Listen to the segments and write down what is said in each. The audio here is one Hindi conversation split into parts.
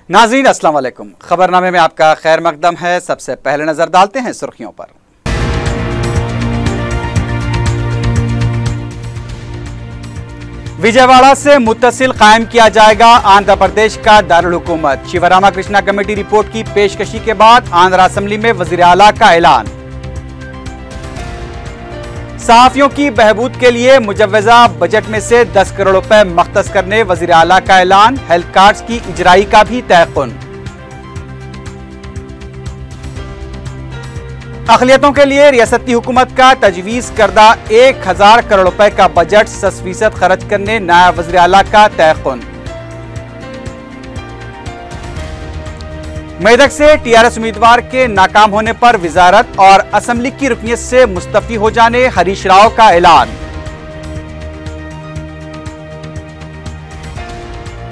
नाज़रीन अस्सलाम वालेकुम। खबरनामे में आपका खैर मकदम है। सबसे पहले नजर डालते हैं सुर्खियों पर। विजयवाड़ा से मुत्तसिल कायम किया जाएगा आंध्र प्रदेश का दारुल हुकूमत। शिवरामाकृष्णा कमेटी रिपोर्ट की पेशकशी के बाद आंध्र असेंबली में वजीर आला का ऐलान। सहाफियों की बहबूद के लिए मुजव्वजा बजट में से 10 करोड़ रुपए मख्तस करने वजीर आला का ऐलान। हेल्थ कार्ड्स की इजराई का भी तयक्कुन। अक़लियतों के लिए रियासती हुकूमत का तजवीज़ करदा 1000 करोड़ रुपए का बजट 10% खर्च करने नायब वज़ीर आला का तयक्कुन। मेदक से टीआरएस उम्मीदवार के नाकाम होने पर वजारत और असेंबली की रुकनियत से मुस्तफी हो जाने हरीश राव का ऐलान।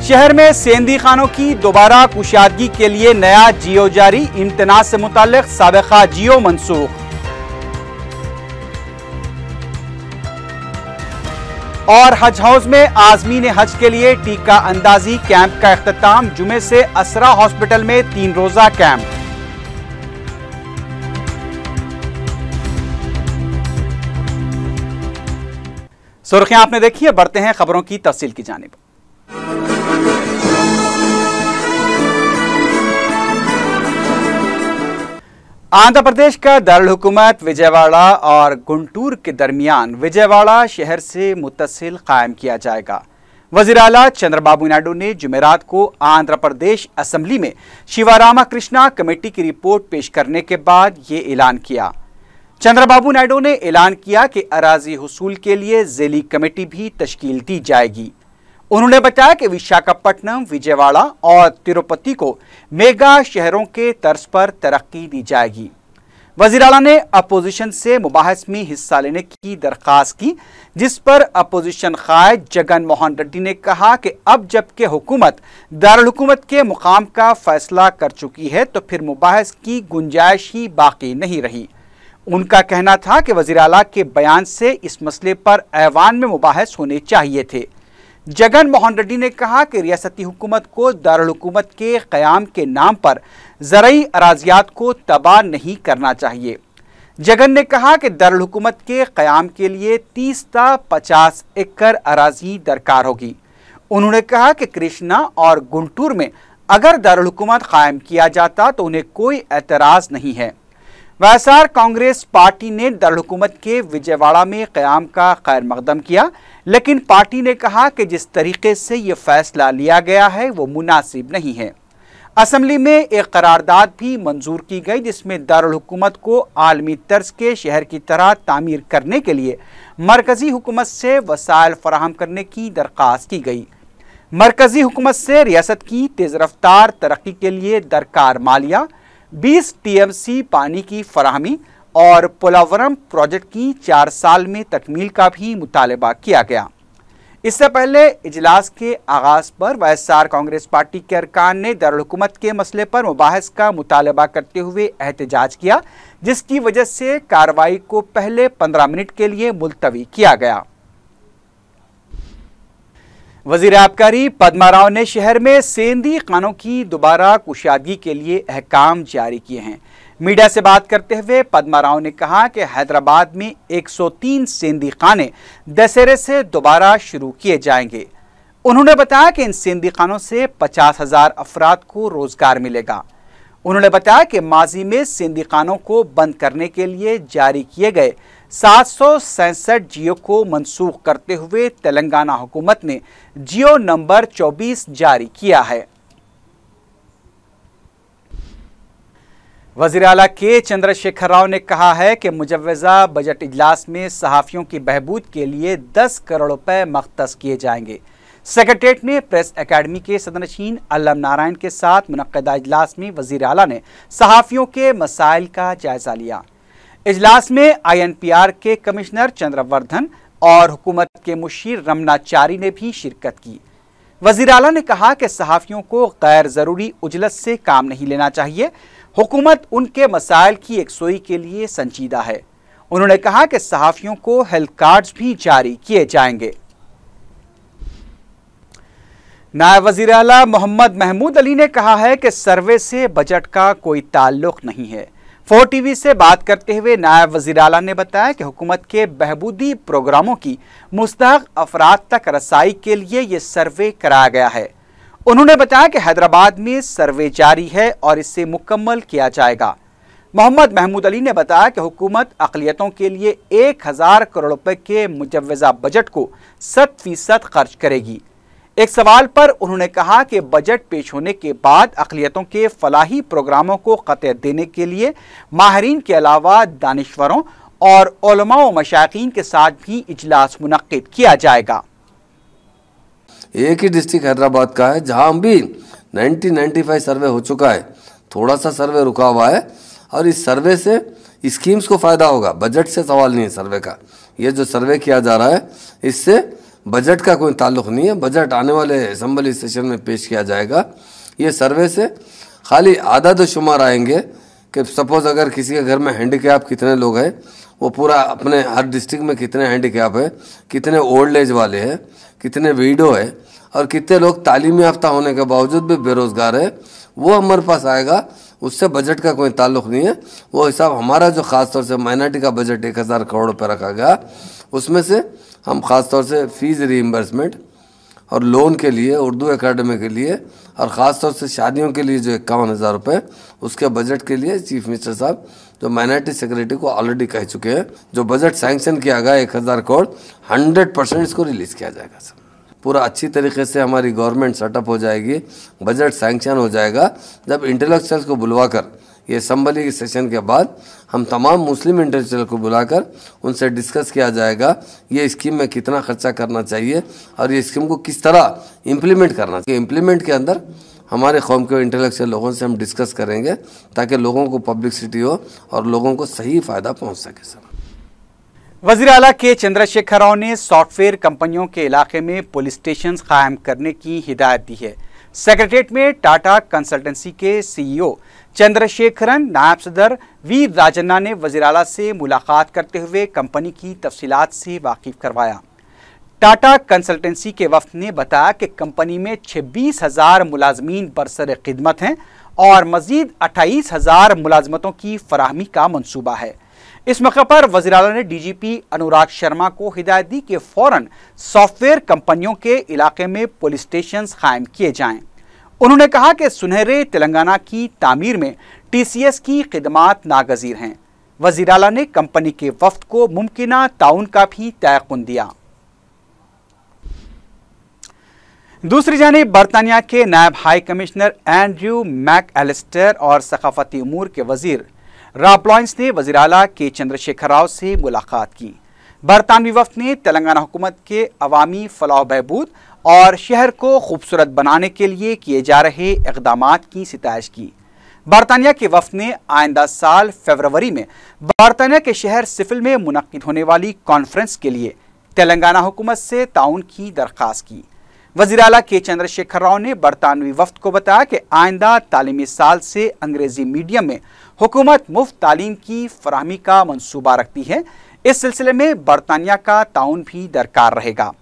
शहर में सेंधी खानों की दोबारा कुशादगी के लिए नया जियो जारी। इम्तना से मुताल्लिक साबिका जियो मनसूख। और हज हाउस में आज़मीन हज के लिए टीका अंदाजी कैंप का इख्तिताम। जुमे से असरा हॉस्पिटल में 3 रोजा कैंप। सुर्खियां आपने देखी है, बढ़ते हैं खबरों की तफसील की जानिब। आंध्र प्रदेश का दारुल हुकूमत विजयवाड़ा और गुंटूर के दरमियान विजयवाड़ा शहर से मुत्तसिल कायम किया जाएगा। वज़ीर आला चंद्रबाबू नायडू ने जुमेरात को आंध्र प्रदेश असेंबली में शिवरामाकृष्णा कमेटी की रिपोर्ट पेश करने के बाद ये ऐलान किया। चंद्रबाबू नायडू ने ऐलान किया कि अराजी हुसूल के लिए ज़ेली कमेटी भी तश्कील दी जाएगी। उन्होंने बताया कि विशाखापट्टनम, विजयवाड़ा और तिरुपति को मेगा शहरों के तर्ज पर तरक्की दी जाएगी। वज़ीर आला ने अपोजिशन से मुबाहिस में हिस्सा लेने की दरख्वास्त की, जिस पर अपोजिशन कायद जगन मोहन रेड्डी ने कहा कि अब जबकि हुकूमत दारुल हुकूमत के मुकाम का फैसला कर चुकी है तो फिर मुबाहिस की गुंजाइश ही बाकी नहीं रही। उनका कहना था कि वज़ीर आला के बयान से इस मसले पर ऐवान में मुबाहिस होने चाहिए थे। जगन मोहन रेड्डी ने कहा कि रियासती हुकूमत को दारुल हुकूमत के क़याम के नाम पर ज़रई अराजियात को तबाह नहीं करना चाहिए। जगन ने कहा कि दारुल हुकूमत के क़याम के लिए 30 ता 50 एकड़ अराजी दरकार होगी। उन्होंने कहा कि कृष्णा और गुंटूर में अगर दारुल हुकूमत कायम किया जाता तो उन्हें कोई एतराज़ नहीं है। वाईएसआर कांग्रेस पार्टी ने दारुल हुकूमत के विजयवाड़ा में क़याम का खैर मकदम किया, लेकिन पार्टी ने कहा कि जिस तरीके से ये फैसला लिया गया है वो मुनासिब नहीं है। असेंबली में एक करारदाद भी मंजूर की गई जिसमें दारुल हुकूमत को आलमी तर्ज के शहर की तरह तामीर करने के लिए मरकजी हुकूमत से वसाइल फराहम करने की दरख्वास्त की गई। मरकजी हुकूमत से रियासत की तेज़ रफ्तार तरक्की के लिए दरकार मालिया, 20 टीएमसी पानी की फराहमी और पोलावरम प्रोजेक्ट की 4 साल में तकमील का भी मुतालबा किया गया। इससे पहले इजलास के आगाज पर वाईएसआर कांग्रेस पार्टी के अरकान ने दारुल हुकूमत के मसले पर मुबाहिस का मुतालबा करते हुए एहतजाज किया, जिसकी वजह से कार्रवाई को पहले 15 मिनट के लिए मुलतवी किया गया। वज़ीर आबकारी पद्मा राव ने शहर में सेंधी खानों की दोबारा कुशादगी के लिए अहकाम जारी किए हैं। मीडिया से बात करते हुए पद्मा राव ने कहा कि हैदराबाद में 103 सेंधी खाने दशहरे से दोबारा शुरू किए जाएंगे। उन्होंने बताया कि इन सेंधी खानों से 50,000 अफराद को रोजगार मिलेगा। उन्होंने बताया कि माजी में सेंधी खानों को बंद करने के लिए जारी किए गए 767 जियो को मनसूख करते हुए तेलंगाना हुकूमत ने जियो नंबर 24 जारी किया है। वज़ीर आला के चंद्रशेखर राव ने कहा है कि मुजव्वजा बजट इजलास में सहाफ़ियों की बहबूद के लिए 10 करोड़ रुपए मख्तस किए जाएंगे। सेक्रेटेरिएट में प्रेस एकेडमी के सदरनशीन अल्लम नारायण के साथ मुनक्कदा इजलास में वज़ीर आला ने सहाफ़ियों के मसाइल का जायजा लिया। इजलास में INPR के कमिश्नर चंद्रवर्धन और हुकूमत के मुशीर रमनाचारी ने भी शिरकत की। वज़ीर आला ने कहा कि सहाफ़ियों को गैर ज़रूरी उजलत से काम नहीं लेना चाहिए। हुकूमत उनके मसाइल की यकसोई के लिए संजीदा है। उन्होंने कहा कि सहाफ़ियों को हेल्थ कार्ड्स भी जारी किए जाएंगे। नायब वज़ीर आला मोहम्मद महमूद अली ने कहा है कि सर्वे से बजट का कोई ताल्लुक नहीं है। 4 टीवी से बात करते हुए नायब वज़ीर आला ने बताया कि हुकूमत के बहबूदी प्रोग्रामों की मुस्तहक अफराद तक रसाई के लिए ये सर्वे कराया गया है। उन्होंने बताया कि हैदराबाद में सर्वे जारी है और इसे मुकम्मल किया जाएगा। मोहम्मद महमूद अली ने बताया कि हुकूमत अक़लियतों के लिए 1000 करोड़ रुपए के मुजव्वज़ा बजट को 100% खर्च करेगी। एक सवाल पर उन्होंने कहा कि बजट पेश होने के बाद अक़लियतों के फलाही प्रोग्रामों को क़त्ल देने के लिए माहिरीन के अलावा दानिश्वरों और उलमा व मशाइखीन के साथ भी इजलास मुनक्किद किया जाएगा। एक ही डिस्ट्रिक्ट हैदराबाद का है जहां भी 95 सर्वे हो चुका है, थोड़ा सा सर्वे रुका हुआ है और इस सर्वे से स्कीम्स को फ़ायदा होगा। बजट से सवाल नहीं है सर्वे का। ये जो सर्वे किया जा रहा है इससे बजट का कोई ताल्लुक़ नहीं है। बजट आने वाले असम्बली सेशन में पेश किया जाएगा। ये सर्वे से खाली आदाद शुमार आएंगे कि सपोज़ अगर किसी के घर में हैंडीकैप कितने लोग हैं, वो पूरा अपने हर डिस्ट्रिक्ट में कितने हैंडीकैप है, कितने ओल्ड एज वाले हैं, कितने वीडो है और कितने लोग तालीम याफ्ता होने के बावजूद भी बेरोज़गार है, वो हमारे पास आएगा। उससे बजट का कोई ताल्लुक़ नहीं है। वो हिसाब हमारा जो ख़ास तौर से माइनॉरिटी का बजट 1000 करोड़ रुपये रखा गया, उसमें से हम ख़ास तौर से फ़ीस रीइंबर्समेंट और लोन के लिए, उर्दू एकेडमी के लिए और ख़ास तौर से शादियों के लिए जो 51,000 रुपये, उसके बजट के लिए चीफ मिनिस्टर साहब जो माइनॉरिटी सेक्रेटरी को ऑलरेडी कह चुके हैं, जो बजट सैंक्शन किया गया 1000 करोड़ 100% इसको रिलीज़ किया जाएगा। सर पूरा अच्छी तरीके से हमारी गवर्नमेंट सेटअप हो जाएगी, बजट सैंक्शन हो जाएगा। जब इंटेलेक्चुअल्स को बुलवाकर ये असम्बली के सेशन के बाद हम तमाम मुस्लिम इंटेलेक्चुअल को बुलाकर उनसे डिस्कस किया जाएगा ये स्कीम में कितना खर्चा करना चाहिए और ये स्कीम को किस तरह इम्प्लीमेंट करना चाहिए। इम्प्लीमेंट के अंदर हमारे कौम के इंटेलेक्चुअल लोगों से हम डिस्कस करेंगे ताकि लोगों को पब्लिसिटी हो और लोगों को सही फ़ायदा पहुँच सके। सर वज़ीर आला के चंद्रशेखर राव ने सॉफ्टवेयर कंपनियों के इलाके में पुलिस स्टेशन कायम करने की हिदायत दी है। सेक्रेटरीट में टाटा कंसल्टेंसी के CEO चंद्रशेखरन, नायब सदर वीर राजन्ना ने वज़ीर आला से मुलाकात करते हुए कंपनी की तफसीलात से वाकिफ करवाया। टाटा कंसल्टेंसी के वफ्द ने बताया कि कंपनी में 26,000 मुलाजमीन बरसर खिदमत हैं और मज़ीद 28,000 मुलाजमतों की फराहमी का मंसूबा है। इस मौके पर वज़ीर आला ने DGP अनुराग शर्मा को हिदायत दी कि फ़ौरन सॉफ्टवेयर कंपनियों के इलाके में पुलिस स्टेशन कायम किए जाएं। उन्होंने कहा कि सुनहरे तेलंगाना की तामीर में TCS की खिदमात नागज़ीर हैं। वज़ीर आला ने कंपनी के वफ्द को मुमकिना ताउन का भी तयक़ुन दिया। दूसरी जानिब बरतानिया के नायब हाई कमिश्नर एंड्रयू मैकएलिस्टर और सकाफती उमूर के वज़ीर रॉब लॉरेंस ने वज़ीर आला के चंद्रशेखर राव से मुलाकात की। बरतानवी वफ़द ने तेलंगाना हुकूमत के अवामी फलाह बहबूद और शहर को खूबसूरत बनाने के लिए किए जा रहे इक़दामात की सिताइश की। बरतानिया के वफ़द ने आइंदा साल फरवरी में बरतानिया के शहर सिफिल में मुनक्किद होने वाली कॉन्फ्रेंस के लिए तेलंगाना हुकूमत से ताउन की दरख्वास्त की। वज़ीर आला के चंद्रशेखर राव ने बरतानवी वफ़द को बताया कि आइंदा तालीमी साल से अंग्रेज़ी मीडियम में हुकूमत मुफ्त तालीम की फराहमी का मंसूबा रखती है। इस सिलसिले में बरतानिया का ताउन भी दरकार रहेगा।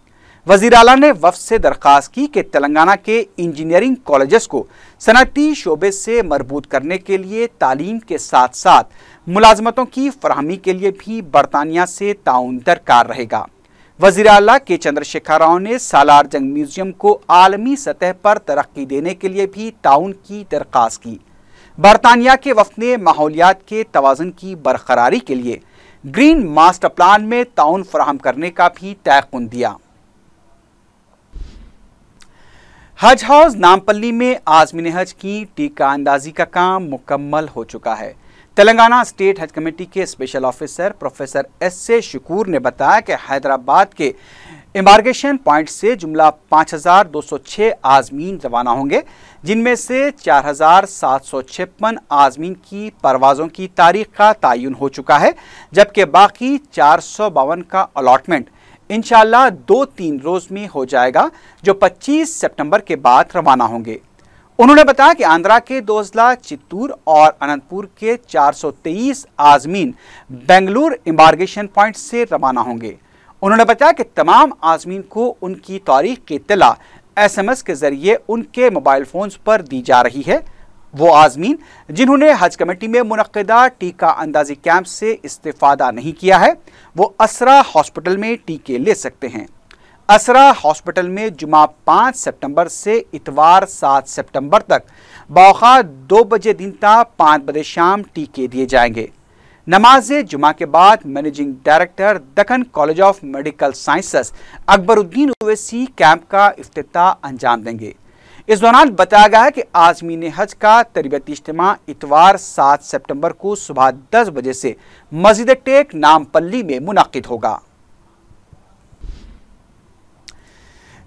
वज़ीर आला ने वफ़द से दरख्वास्त की कि तेलंगाना के इंजीनियरिंग कॉलेजेस को सनअती शोबे से मरबूत करने के लिए तालीम के साथ साथ मुलाजमतों की फराहमी के लिए भी बरतानिया से ताउन दरकार रहेगा। वज़ीर आला के चंद्रशेखर राव ने सालार जंग म्यूजियम को आलमी सतह पर तरक्की देने के लिए भी ताउन की दरख्वास्त की। बरतानिया के वफ़द ने माहौलियात के तवाज़ुन की बरकरारी के लिए ग्रीन मास्टर प्लान में ताउन फराहम करने का भी तयक़ुन दिया। हज हाउस नामपल्ली में आज़मीन हज की टीका अंदाजी का काम मुकम्मल हो चुका है। तेलंगाना स्टेट हज कमेटी के special officer professor S.A. Shakoor ने बताया कि हैदराबाद के इमार्गेशन पॉइंट से जुमला 5,206 आज़मीन रवाना होंगे, जिनमें से 4,756 आज़मीन की परवाज़ों की तारीख का तयन हो चुका है, जबकि बाकी 452 का अलॉटमेंट इंशाअल्लाह 2-3 रोज़ में हो जाएगा, जो 25 सितंबर के बाद रवाना होंगे। उन्होंने बताया कि आंध्रा के 2 अजला चित्तूर और अनंतपुर के 423 आज़मीन बेंगलुरु इम्बार्गेशन पॉइंट से रवाना होंगे। उन्होंने बताया कि तमाम आज़मीन को उनकी तारीख की इत्तला SMS के जरिए उनके मोबाइल फोन्स पर दी जा रही है। वो आज़मीन जिन्होंने हज कमेटी में मुनक्किदा टीका अंदाजी कैंप से इस्तेफादा नहीं किया है, वो असरा हॉस्पिटल में टीके ले सकते हैं। असरा हॉस्पिटल में जुमा 5 सितंबर से इतवार 7 सितंबर तक बौखात 2 बजे दिन ता 5 बजे शाम टीके दिए जाएंगे। नमाज जुमा के बाद managing director Deccan college of medical sciences Akbaruddin Owaisi camp का इफ्तिताह अंजाम देंगे। इस दौरान बताया गया है कि आज़मीन हज का तरबियती इज्तिमा इतवार 7 सितंबर को सुबह 10 बजे से मस्जिद टेक नामपल्ली में मुनक्किद होगा।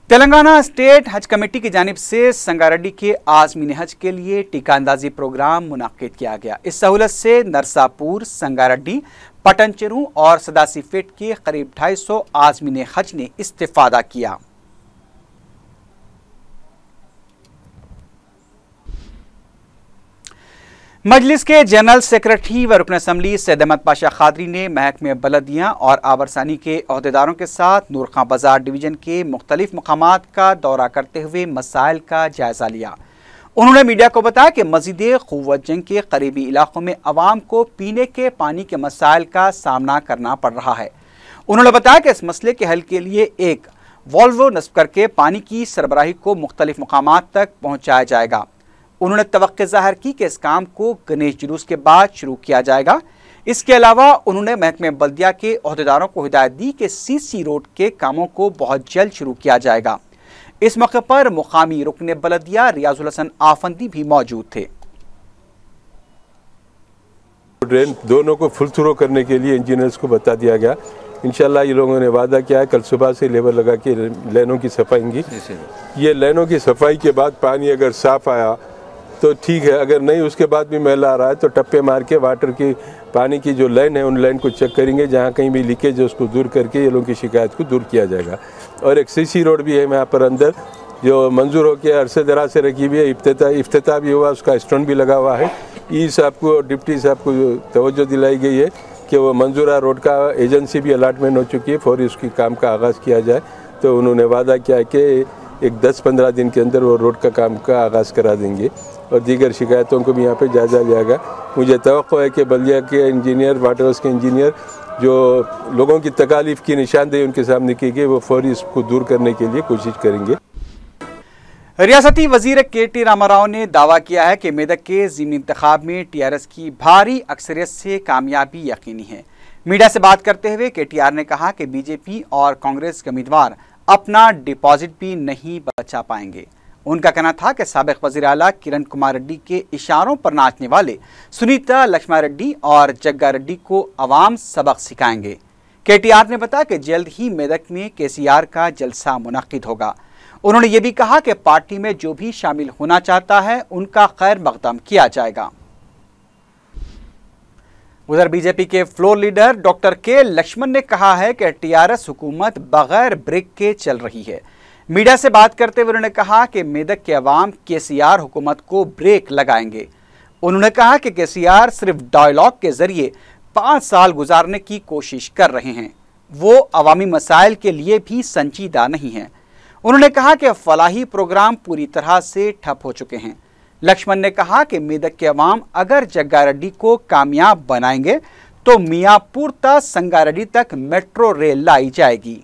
तेलंगाना स्टेट हज कमेटी की जानिब से संगारेड्डी के आज़मीन हज के लिए टीका अंदाजी प्रोग्राम मुनक्किद किया गया। इस सहूलत से नरसापुर, संगारेड्डी, पटनचेरू और सदासीपेट के करीब 250 आज़मीन हज ने इस्तेफादा किया। मजलिस के जनरल सेक्रेटरी व रुकन असम्बली सैयद अहमद पाशा खादरी ने महकमे बलदियाँ और आबरसानी के अहदेदारों के साथ नूर खां बाजार डिवीज़न के मुख्तलिफ मकामात का दौरा करते हुए मसाइल का जायज़ा लिया। उन्होंने मीडिया को बताया कि मस्जिद क़ुव्वत जंग के करीबी इलाकों में आवाम को पीने के पानी के मसाइल का सामना करना पड़ रहा है। उन्होंने बताया कि इस मसले के हल के लिए एक वॉल्वो नस्ब करके पानी की सरबराही को मुख्तलिफ मकामात तक पहुँचाया जाएगा। उन्होंने तवक्को ज़ाहिर की कि इस काम को गणेश जुलूस के बाद शुरू किया जाएगा। इसके अलावा उन्होंने महकमे बल्दिया के अहदेदारों को हिदायत दी कि CC रोड के कामों को बहुत जल्द शुरू किया जाएगा। इस मौके पर मुकामी रुकन बल्दिया रियाजुल हसन आफंदी भी मौजूद थे। ड्रेन दोनों को फुल थ्रो करने के लिए इंजीनियर्स को बता दिया गया। इंशाल्लाह ये लोगों ने वादा किया है कल सुबह से लेबर लगा के लाइनों की सफाएंगी। ये लाइनों की सफाई के बाद पानी अगर साफ आया तो ठीक है, अगर नहीं उसके बाद भी मैला आ रहा है तो टप्पे मार के वाटर की पानी की जो लाइन है उन लाइन को चेक करेंगे। जहाँ कहीं भी लीकेज है उसको दूर करके ये लोगों की शिकायत को दूर किया जाएगा। और एक CC रोड भी है यहाँ पर अंदर जो मंजूर होकर अरसे दराज से रखी हुई है, इफ्तिताह भी हुआ, उसका स्टोन भी लगा हुआ है। ई साहब को डिप्टी साहब को तवज्जो दिलाई गई है कि वो मंजूरा रोड का एजेंसी भी अलाटमेंट हो चुकी है, फौरी उसकी काम का आगाज़ किया जाए। तो उन्होंने वादा किया है कि एक 10-15 दिन के अंदर वो रोड का काम का आगाज़ करा देंगे और दीगर शिकायतों को भी यहाँ पे जायज़ा लिया गया। मुझे तवक्को है कि बल्दिया के इंजीनियर, वाटर वर्क्स के इंजीनियर जो लोगों की तकालीफ की निशानदेही उनके सामने की गई, वो फौरी इसको दूर करने के लिए कोशिश करेंगे। रियासती वजीर KT रामाराव ने दावा किया है कि मेदक के ज़िमनी इंतखाब में TRS की भारी अक्सरियत से कामयाबी यकीनी है। मीडिया से बात करते हुए KTR ने कहा कि BJP और कांग्रेस के उम्मीदवार अपना डिपॉजिट भी नहीं बचा पाएंगे। उनका कहना था कि साबिक वज़ीर आला किरण कुमार रेड्डी के इशारों पर नाचने वाले सुनीता लक्ष्मण रेड्डी और जग्गा रेड्डी को अवाम सबक सिखाएंगे। KTR ने बताया कि जल्द ही मेदक में KCR का जलसा मुनक्किद होगा। उन्होंने ये भी कहा कि पार्टी में जो भी शामिल होना चाहता है उनका खैर मकदम किया जाएगा। उधर BJP के floor leader doctor K Laxman ने कहा है कि TRS हुकूमत बगैर ब्रेक के चल रही है। मीडिया से बात करते हुए उन्होंने कहा कि मेदक के अवाम KCR हुकूमत को ब्रेक लगाएंगे। उन्होंने कहा कि KCR सिर्फ डायलॉग के जरिए 5 साल गुजारने की कोशिश कर रहे हैं, वो अवामी मसाइल के लिए भी संजीदा नहीं है। उन्होंने कहा कि फलाही प्रोग्राम पूरी तरह से ठप हो चुके हैं। लक्ष्मण ने कहा कि मेदक के अवाम अगर जग्गा रेड्डी को कामयाब बनाएंगे तो मियाँपुर ता संगारेड्डी तक मेट्रो रेल लाई जाएगी।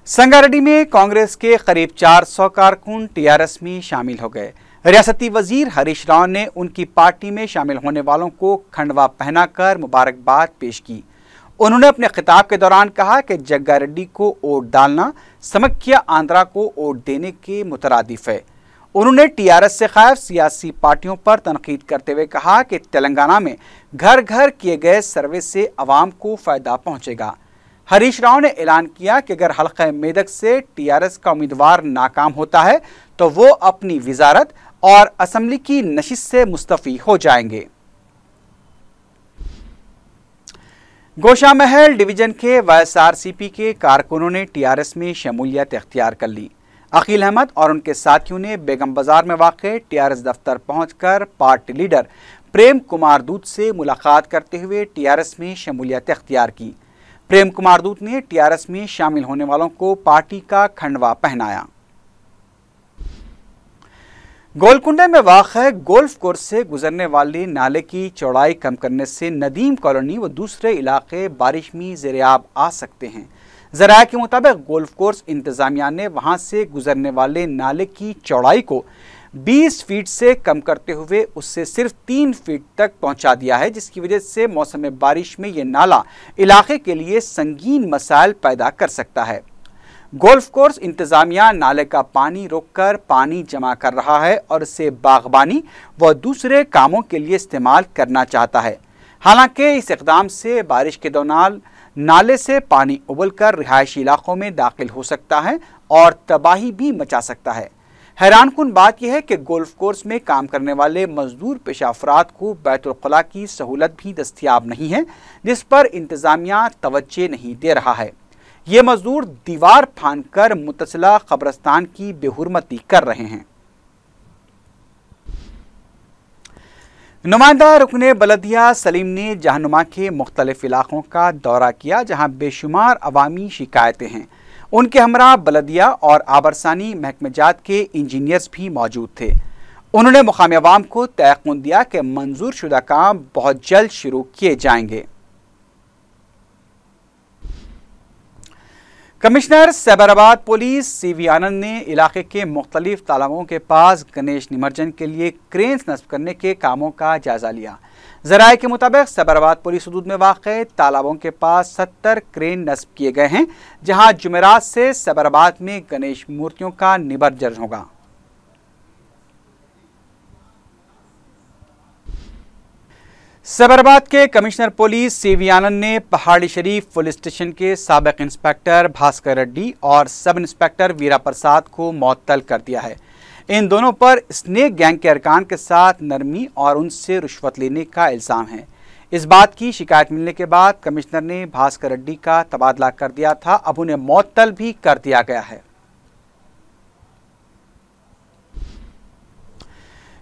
संगारेड्डी में कांग्रेस के करीब 400 कारकुन TRS में शामिल हो गए। रियासती वजीर हरीश राव ने उनकी पार्टी में शामिल होने वालों को खंडवा पहनाकर मुबारकबाद पेश की। उन्होंने अपने खिताब के दौरान कहा कि जग्गा रेड्डी को वोट डालना समख्या आंध्रा को वोट देने के मुतरादिफ है। उन्होंने TRS से खैर सियासी पार्टियों पर तनकीद करते हुए कहा कि तेलंगाना में घर घर किए गए सर्वे से अवाम को फ़ायदा पहुंचेगा। हरीश राव ने ऐलान किया कि अगर हल्का मेदक से TRS का उम्मीदवार नाकाम होता है तो वो अपनी वजारत और असम्बली की नशिस्त से मुस्तफ़ी हो जाएंगे। गोशा महल डिवीजन के YSRCP के कारकुनों ने TRS में शमूलियत इख्तियार कर ली। अकील अहमद और उनके साथियों ने बेगम बाजार में वाक़े TRS दफ्तर पहुंचकर पार्टी लीडर प्रेम कुमार दूत से मुलाकात करते हुए TRS में शमूलियत इख्तियार की। प्रेम कुमार दूत ने टीआरएस में शामिल होने वालों को पार्टी का खंडवा पहनाया। गोलकुंडा में वाक़ गोल्फ कोर्स से गुजरने वाले नाले की चौड़ाई कम करने से नदीम कॉलोनी व दूसरे इलाके बारिश में ज़ेरियाब आ सकते हैं। ज़राए के मुताबिक गोल्फ कोर्स इंतज़ामिया ने वहां से गुजरने वाले नाले की चौड़ाई को 20 फीट से कम करते हुए उससे सिर्फ 3 फीट तक पहुंचा दिया है, जिसकी वजह से मौसम बारिश में ये नाला इलाके के लिए संगीन मसाइल पैदा कर सकता है। गोल्फ कोर्स इंतजामिया नाले का पानी रोककर पानी जमा कर रहा है और इसे बागबानी व दूसरे कामों के लिए इस्तेमाल करना चाहता है। हालांकि इस इक़दाम से बारिश के दौरान नाले से पानी उबलकर रिहायशी इलाकों में दाखिल हो सकता है और तबाही भी मचा सकता है। हैरानकुन बात यह है कि गोल्फ कोर्स में काम करने वाले मजदूर पेशा अफराद को बैतुल खुला की सहूलत भी दस्तियाब नहीं है, जिस पर इंतजामिया तवज्जो नहीं दे रहा है। ये मजदूर दीवार फांदकर मुतसिला कब्रिस्तान की बेहुरमती कर रहे हैं। नुमाइंदा रुकने बलदिया सलीम ने जहानुमा के मुख्तलिफ इलाकों का दौरा किया, जहां बेशुमार अवामी शिकायतें हैं। उनके हमरा बलदिया और आबरसानी महकमेजात के इंजीनियर्स भी मौजूद थे। उन्होंने मुकामी अवाम को तयक़ुन दिया कि मंजूर शुदा काम बहुत जल्द शुरू किए जाएंगे। कमिश्नर सैबराबाद पुलिस सीवी आनंद ने इलाके के मुख्तलिफ तालाबों के पास गणेश निमज्जन के लिए क्रेन्स नस्ब करने के कामों का जायजा लिया। ज़राए के मुताबिक सैबराबाद पुलिस हदूद में वाक़े तालाबों के पास 70 क्रेन नस्ब किए गए हैं, जहां जुमेरात से सैबराबाद में गणेश मूर्तियों का निमज्जन होगा। सैबराबाद के कमिश्नर पुलिस सीवी आनंद ने पहाड़ी शरीफ पुलिस स्टेशन के साबिक इंस्पेक्टर भास्कर रेड्डी और सब इंस्पेक्टर वीरा प्रसाद को मुअत्तल कर दिया है। इन दोनों पर स्नेक गैंग के अरकान के साथ नरमी और उनसे रिश्वत लेने का इल्ज़ाम है। इस बात की शिकायत मिलने के बाद कमिश्नर ने भास्कर रेड्डी का तबादला कर दिया था, अब उन्हें मुअत्तल भी कर दिया गया है।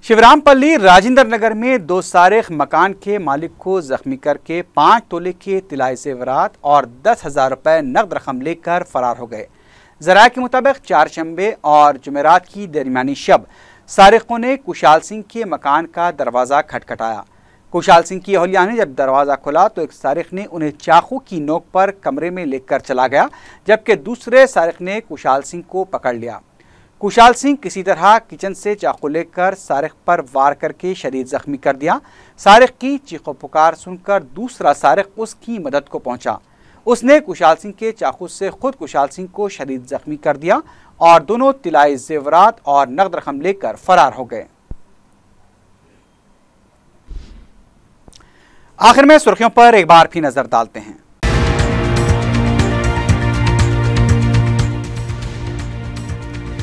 शिवरामपल्ली राजेंद्र नगर में 2 सारिक मकान के मालिक को जख्मी करके 5 तोले के तिलाई ज़ेवरात और 10,000 रुपये नकद रकम लेकर फरार हो गए। ज़राए के मुताबिक चारशंबे और जुमेरात की दरमियानी शब सारिकों ने कुशाल सिंह के मकान का दरवाज़ा खटखटाया। कुशाल सिंह की अहलिया ने जब दरवाज़ा खोला तो एक सारिक ने उन्हें चाकू की नोक पर कमरे में लेकर चला गया, जबकि दूसरे सारिक ने कुशाल सिंह को पकड़ लिया। कुशाल सिंह किसी तरह किचन से चाकू लेकर सारिक पर वार करके शदीद जख्मी कर दिया। सारिक की चीखो पुकार सुनकर दूसरा सारिक उसकी मदद को पहुंचा। उसने कुशाल सिंह के चाकू से खुद कुशाल सिंह को शदीद जख्मी कर दिया और दोनों तिलाई ज़ेवरात और नकद रकम लेकर फरार हो गए। आखिर में सुर्खियों पर एक बार फिर नजर डालते हैं।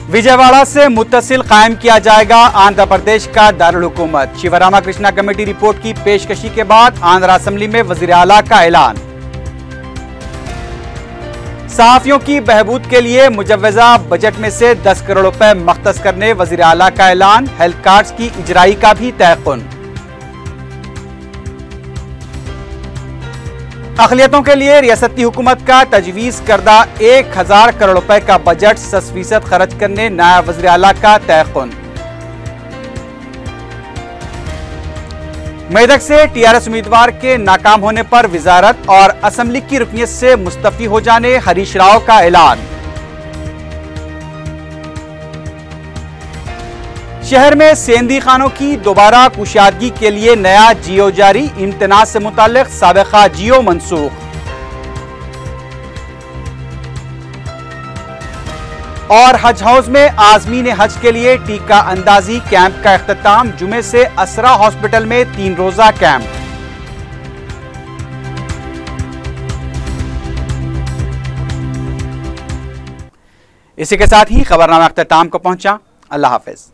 विजयवाड़ा से मुत्तसिल कायम किया जाएगा आंध्र प्रदेश का दारुल हुकूमत। शिवरामाकृष्णा कमेटी रिपोर्ट की पेशकशी के बाद आंध्र असेंबली में वजीर आला का ऐलान। सहाफियों की बहबूद के लिए मुजव्वजा बजट में से 10 करोड़ रुपए मख्तस करने वजीर आला का ऐलान। हेल्थ कार्ड्स की इजराई का भी तयक़ुन। अक़लियतों के लिए रियासती हुकूमत का तजवीज़ करदा 1000 करोड़ रुपए का बजट 10% खर्च करने नायब वज़ीर आला का तयक़ुन। मेदक से टीआरएस उम्मीदवार के नाकाम होने पर वजारत और असेंबली की रुकनियत से मुस्तफी हो जाने हरीश राव का ऐलान। शहर में सेंधी खानों की दोबारा कुशादगी के लिए नया जियो जारी। इम्तिनाज से मुताल्लिक साबिक़ा जियो मनसूख। और हज हाउस में आज़मीन हज के लिए टीका अंदाजी कैंप का इख्तिताम। जुमे से असरा हॉस्पिटल में 3 रोजा कैंप। इसी के साथ ही खबरनामा इख्तिताम को पहुंचा। अल्लाह हाफिज।